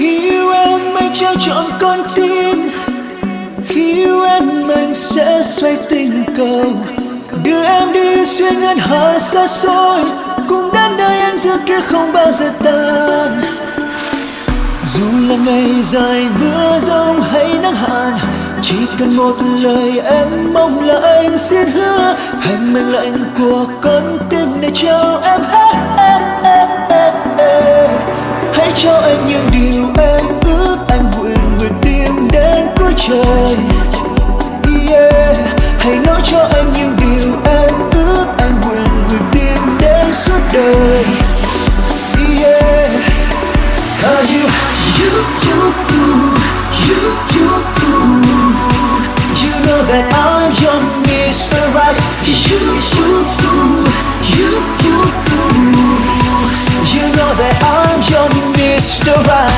Khi yêu em anh trao trọn con tim, khi yêu em anh sẽ xoay tình cầu, đưa em đi xuyên ngân hà xa xôi, cùng đến nơi anh giữa kia không bao giờ tan. Dù là ngày dài mưa giông hay nắng hạn, chỉ cần một lời em mong là anh xin hứa thành mệnh lệnh của con tim để cho em. Hãy cho anh những điều em ước, anh nguyện tìm đến cuối trời. Hãy nói cho anh những điều em ước, anh nguyện tìm đến suốt đời. Cause you know that I'm your Mr. Right. You know that I'm your Mr. Right.